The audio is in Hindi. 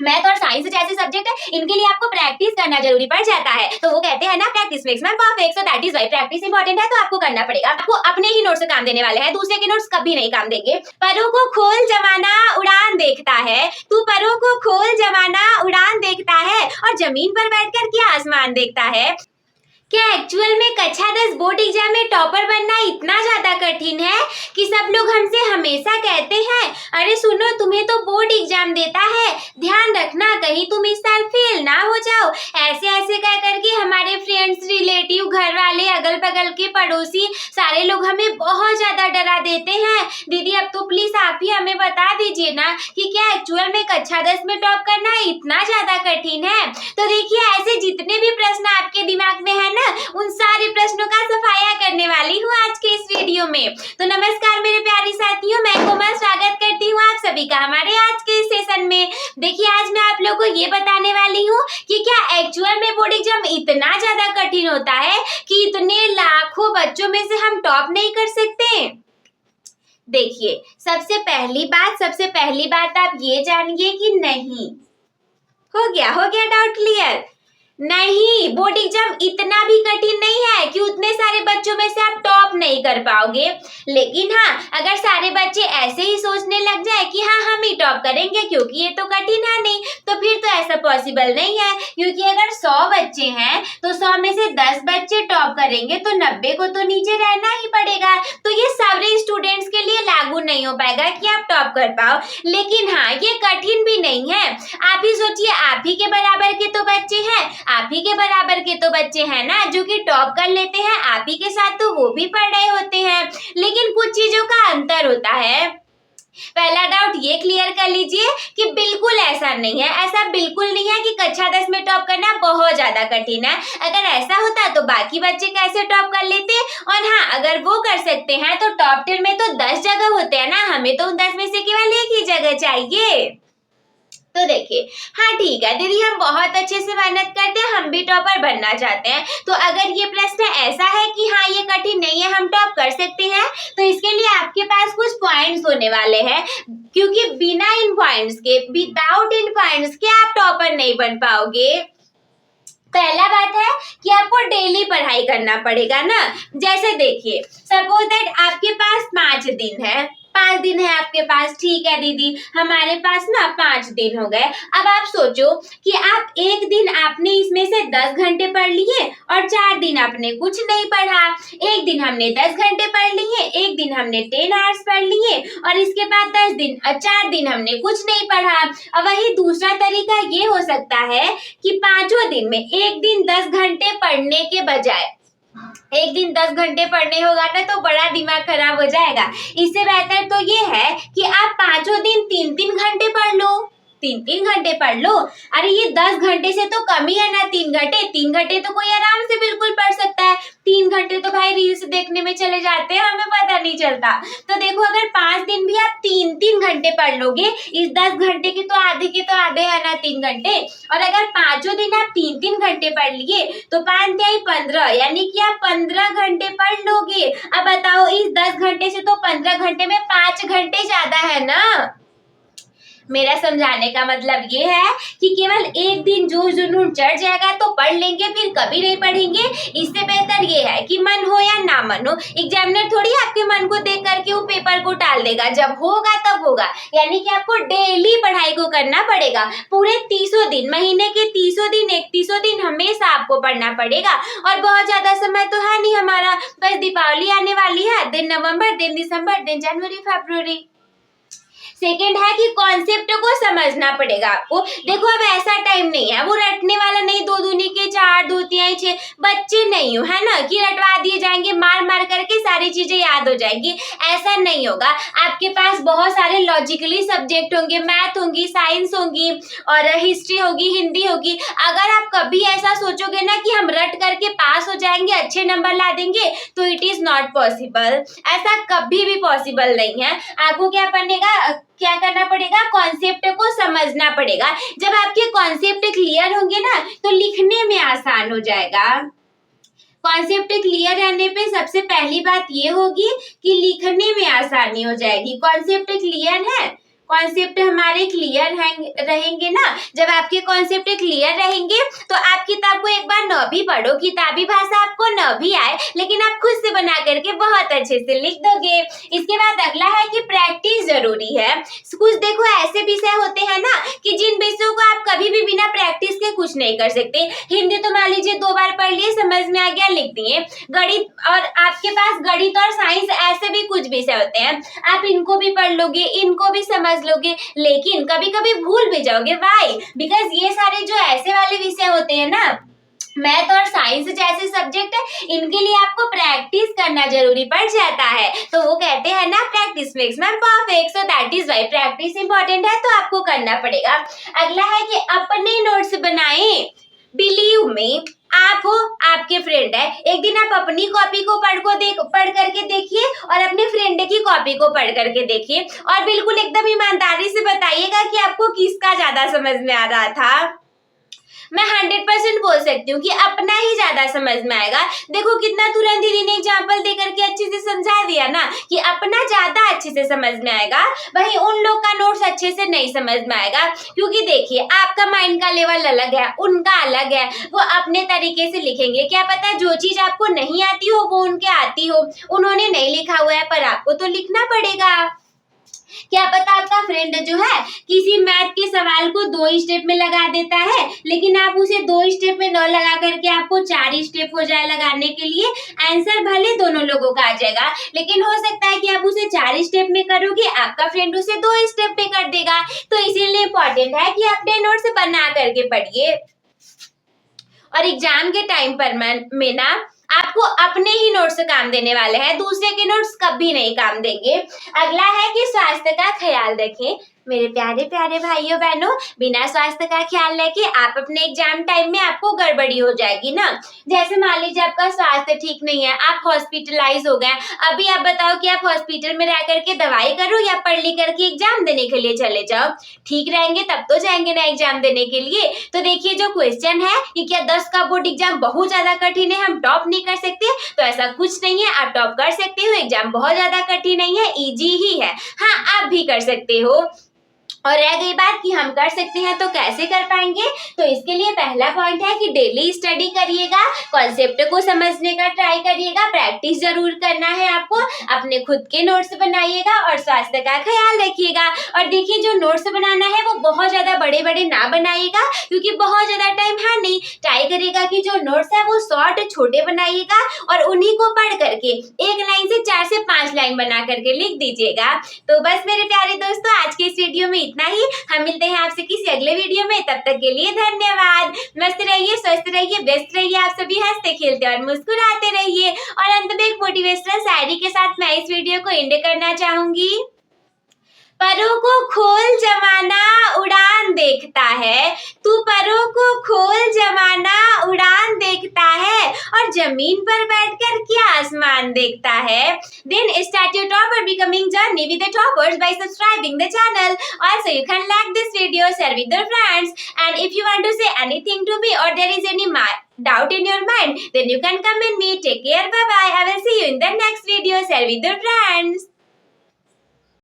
मैथ और साइंस जैसे सब्जेक्ट है, इनके लिए आपको प्रैक्टिस करना जरूरी पड़ जाता है। तो वो कहते हैं ना, practice makes man perfect, so that is why practice important है, तो आपको करना पड़ेगा। आपको अपने ही नोट्स से काम देने वाले हैं, दूसरे के नोट्स कभी नहीं काम देंगे। परों को खोल जमाना उड़ान देखता है, तू परों को खोल जमाना उड़ान देखता है, और जमीन पर बैठकर क्या आसमान देखता है। क्या एक्चुअल में कक्षा 10 बोर्ड एग्जाम में टॉपर बनना इतना ज्यादा कठिन है कि सब लोग हमसे हमेशा कहते हैं, अरे सुनो तुम्हें तो बोर्ड एग्जाम देता है, ध्यान रखना कहीं तुम इस साल फेल ना हो जाओ। ऐसे ऐसे कह करके हमारे फ्रेंड्स, रिलेटिव, घर वाले, अगल बगल के पड़ोसी सारे लोग हमें बहुत ज्यादा डरा देते हैं। दीदी अब तो प्लीज आप ही हमें बता दीजिए ना कि क्या एक्चुअल में कक्षा 10 में टॉप करना इतना ज्यादा कठिन है। तो देखिए, ऐसे जितने भी प्रश्न आपके दिमाग में है ना, उन सारे प्रश्नों का सफाया करने वाली हूँ आज के इस वीडियो में। तो नमस्कार मेरे प्यारे साथियों, मैं कोमल स्वागत करती हूँ आप सभी का हमारे आज के इस सेशन में। देखिए, आज मैं आप लोगों को ये बताने वाली हूँ कि क्या एक्चुअल में बोर्ड एग्जाम इतना ज्यादा कठिन होता है कि इतने लाखों बच्चों में से हम टॉप नहीं कर सकते। देखिए, सबसे पहली बात आप ये जानिए कि नहीं, हो गया डाउट क्लियर। नहीं, बोर्ड एग्जाम इतना भी कठिन नहीं है कि उतने सारे बच्चों में से आप टॉप नहीं कर पाओगे। लेकिन हाँ, अगर सारे बच्चे ऐसे ही सोचने लग जाए कि हाँ हम ही टॉप करेंगे क्योंकि ये तो कठिन है नहीं, तो फिर तो ऐसा पॉसिबल नहीं है। क्योंकि अगर 100 बच्चे हैं तो 100 में से 10 बच्चे टॉप करेंगे तो 90 को तो नीचे रहना ही पड़ेगा। तो ये सारे स्टूडेंट्स के लिए लागू नहीं हो पाएगा कि आप टॉप कर पाओ। लेकिन हाँ, ये कठिन भी नहीं है। आप ही सोचिए, आप ही के बराबर के तो बच्चे हैं, आप ही के बराबर के तो बच्चे हैं ना जो कि टॉप कर लेते हैं, आप ही के साथ तो वो भी पढ़ रहे होते हैं। लेकिन कुछ चीजों का अंतर होता है। पहला डाउट ये क्लियर कर लीजिए कि बिल्कुल ऐसा नहीं है, ऐसा बिल्कुल नहीं है कि कक्षा 10 में टॉप करना बहुत ज्यादा कठिन है। अगर ऐसा होता तो बाकी बच्चे कैसे टॉप कर लेते। और हाँ, अगर वो कर सकते हैं तो टॉप 10 में तो 10 जगह होते हैं ना, हमें तो उन 10 में से केवल एक ही जगह चाहिए। तो देखिए, हाँ ठीक है दीदी, हम बहुत अच्छे से मेहनत करते हैं, हम भी टॉपर बनना चाहते हैं। तो अगर ये प्रश्न ऐसा है कि हाँ ये कठिन नहीं है, हम टॉप कर सकते हैं, तो इसके लिए आपके पास कुछ पॉइंट्स होने वाले हैं। क्योंकि बिना इन पॉइंट्स के, विदाउट इन पॉइंट्स के आप टॉपर नहीं बन पाओगे। पहला बात है कि आपको डेली पढ़ाई करना पड़ेगा ना। जैसे देखिए, सपोज दैट आपके पास 5 दिन है, 5 दिन है आपके पास, ठीक है दीदी, हमारे पास ना 5 दिन हो गए। अब आप सोचो कि आप एक दिन आपने इसमें से 10 घंटे पढ़ लिए और 4 दिन आपने कुछ नहीं पढ़ा। एक दिन हमने 10 घंटे पढ़ लिए, एक दिन हमने 10 आवर्स पढ़ लिए, और इसके बाद 4 दिन हमने कुछ नहीं पढ़ा। और वही दूसरा तरीका ये हो सकता है कि 5 दिन में एक दिन 10 घंटे पढ़ने के बजाय एक दिन 10 घंटे पढ़ने होगा ना तो बड़ा दिमाग खराब हो जाएगा। इससे बेहतर तो ये है कि आप 5 दिन 3-3 घंटे पढ़ लो, 3-3 घंटे पढ़ लो। अरे ये 10 घंटे से तो कम ही है ना 3 घंटे। 3 घंटे तो कोई आराम से बिल्कुल पढ़ सकता है, 3 घंटे तो भाई रील्स देखने में चले जाते हैं, हमें पता नहीं चलता। तो देखो, अगर 5 दिन भी आप 3-3 घंटे पढ़ लोगे, इस 10 घंटे के तो आधे है ना 3 घंटे, और अगर 5 दिन आप 3-3 घंटे पढ़ लिए तो 5 तिहाई 15, यानी कि आप 15 घंटे पढ़ लोगे। अब बताओ, इस 10 घंटे से तो 15 घंटे में 5 घंटे ज्यादा है ना। मेरा समझाने का मतलब ये है कि केवल एक दिन जो जुनून चढ़ जाएगा तो पढ़ लेंगे, फिर कभी नहीं पढ़ेंगे। इससे बेहतर ये है कि मन हो या ना मन हो, एग्जामिनर थोड़ी आपके मन को देख करके वो पेपर को टाल देगा, जब होगा तब होगा। यानी कि आपको डेली पढ़ाई को करना पड़ेगा, पूरे 30 दिन, महीने के 30 दिन, 31 दिन हमेशा आपको पढ़ना पड़ेगा। और बहुत ज्यादा समय तो है नहीं हमारा, बस दीपावली आने वाली है, दिन नवंबर, दिन दिसंबर, दिन जनवरी, फरवरी। सेकेंड है कि कॉन्सेप्ट को समझना पड़ेगा आपको। देखो, अब ऐसा टाइम नहीं है, वो रटने वाला नहीं, 2 दूनी के 4, 2 तिहाई 6 बच्चे नहीं हो, है ना, कि रटवा दिए जाएंगे, मार मार करके सारी चीजें याद हो जाएंगी। ऐसा नहीं होगा। आपके पास बहुत सारे लॉजिकली सब्जेक्ट होंगे, मैथ होंगी, साइंस होंगी, और हिस्ट्री होगी, हिंदी होगी। अगर आप कभी ऐसा सोचोगे ना कि हम रट करके पास हो जाएंगे, अच्छे नंबर ला देंगे, तो इट इज नॉट पॉसिबल। ऐसा कभी भी पॉसिबल नहीं है। आपको क्या करना पड़ेगा, कॉन्सेप्ट को समझना पड़ेगा। जब आपके कॉन्सेप्ट क्लियर होंगे ना तो लिखने में आसान हो जाएगा। कॉन्सेप्ट क्लियर रहने पे सबसे पहली बात ये होगी कि लिखने में आसानी हो जाएगी। कॉन्सेप्ट क्लियर है कॉन्सेप्ट हमारे क्लियर रहेंगे ना। जब आपके कॉन्सेप्ट क्लियर रहेंगे तो आप किताब को एक बार न भी पढ़ो, किताबी भाषा आपको न भी आए, लेकिन आप खुद से बना करके बहुत अच्छे से लिख दोगे। इसके बाद अगला है कि प्रैक्टिस जरूरी है। कुछ देखो ऐसे विषय होते हैं ना कि जिन विषयों को आप कभी भी बिना प्रैक्टिस के कुछ नहीं कर सकते। हिंदी तो मान लीजिए 2 बार पढ़ लिए, समझ में आ गया, लिख दिए। गणित, और आपके पास गणित और साइंस ऐसे भी कुछ विषय होते हैं, आप इनको भी पढ़ लोगे, इनको भी समझ लोगे, लेकिन कभी कभी भूल भी जाओगे। वाई? बिकॉज ये सारे जो ऐसे वाले विषय होते हैं ना, मैथ और साइंस जैसे सब्जेक्ट है, इनके लिए आपको प्रैक्टिस करना जरूरी पड़ जाता है। तो वो कहते हैं ना practice makes man perfect, so that is why practice important है, तो आपको करना पड़ेगा। अगला है कि अपने नोट्स बनाएं। बिलीव मी, आप हो, आपके फ्रेंड है, एक दिन आप अपनी कॉपी को पढ़ करके देखिए और अपने फ्रेंड की कॉपी को पढ़ करके देखिए, और बिल्कुल एकदम ईमानदारी से बताइएगा कि आपको किसका ज्यादा समझ में आ रहा था। मैं 100% बोल सकती हूँ कि अपना ही ज्यादा समझ में आएगा। देखो कितना तुरंत दीदी ने एग्जाम्पल दे करके अच्छे से समझा दिया ना कि अपना ज्यादा अच्छे से समझ में आएगा, वही उन लोग का नोट्स अच्छे से नहीं समझ में आएगा। क्योंकि देखिए आपका माइंड का लेवल अलग है, उनका अलग है, वो अपने तरीके से लिखेंगे। क्या पता जो चीज आपको नहीं आती हो वो उनके आती हो, उन्होंने नहीं लिखा हुआ है पर आपको तो लिखना पड़ेगा। क्या पता आपका फ्रेंड जो है किसी मैथ के सवाल को 2 स्टेप में लगा देता है, लेकिन आप उसे 2 स्टेप में न लगा करके आपको 4 स्टेप हो जाए लगाने के लिए, आंसर भले दोनों लोगों का आ जाएगा, लेकिन हो सकता है कि आप उसे 4 स्टेप में करोगे, आपका फ्रेंड उसे 2 स्टेप में कर देगा। तो इसीलिए इम्पोर्टेंट है कि अपने नोट्स बना करके पढ़िए। और एग्जाम के टाइम पर में ना आपको अपने ही नोट्स काम देने वाले हैं, दूसरे के नोट्स कभी नहीं काम देंगे। अगला है कि स्वास्थ्य का ख्याल रखें। मेरे प्यारे प्यारे भाइयों बहनों, बिना स्वास्थ्य का ख्याल रखे आप अपने एग्जाम टाइम में आपको गड़बड़ी हो जाएगी ना। जैसे मान लीजिए आपका स्वास्थ्य ठीक नहीं है, आप हॉस्पिटलाइज हो गए, अभी आप बताओ कि आप हॉस्पिटल में रह करके दवाई करो या पढ़ लिख करके एग्जाम देने के लिए चले जाओ। ठीक रहेंगे तब तो जाएंगे ना एग्जाम देने के लिए। तो देखिए जो क्वेश्चन है कि क्या 10 का बोर्ड एग्जाम बहुत ज्यादा कठिन है, हम टॉप नहीं कर सकते, तो ऐसा कुछ नहीं है, आप टॉप कर सकते हो। एग्जाम बहुत ज्यादा कठिन नहीं है, इजी ही है, हाँ आप भी कर सकते हो। और रह गई बात कि हम कर सकते हैं तो कैसे कर पाएंगे, तो इसके लिए पहला पॉइंट है कि डेली स्टडी करिएगा, कॉन्सेप्ट को समझने का ट्राई करिएगा, प्रैक्टिस जरूर करना है आपको, अपने खुद के नोट्स बनाइएगा और स्वास्थ्य का ख्याल रखिएगा। और देखिए जो नोट्स बनाना है वो बहुत ज्यादा बड़े बड़े ना बनाइएगा, क्योंकि बहुत ज्यादा टाइम है नहीं। ट्राई करिएगा कि जो नोट्स है वो शॉर्ट छोटे बनाइएगा और उन्हीं को पढ़ करके एक लाइन से 4 से 5 लाइन बना करके लिख दीजिएगा। तो बस मेरे प्यारे दोस्तों आज के इस वीडियो में इतना ही। हम मिलते हैं आपसे किसी अगले वीडियो में, तब तक के लिए धन्यवाद। मस्त रहिए, स्वस्थ रहिए, व्यस्त रहिए, आप सभी हंसते खेलते और मुस्कुराते रहिए। और अंत में एक मोटिवेशनल शायरी के साथ मैं इस वीडियो को एंड करना चाहूंगी। परों को खोल जमाना उड़ान देखता है, तू परों को खोल जमाना उड़ान देखता है, और जमीन पर बैठकर क्या आसमान देखता है। Then start your topper becoming journey with the toppers by subscribing the channel. Also you can like this video, share with your friends, and if you want to say anything to me or there is any doubt in your mind, then you can comment me. Take care, bye bye. I will see you in the next video. Share with your friends.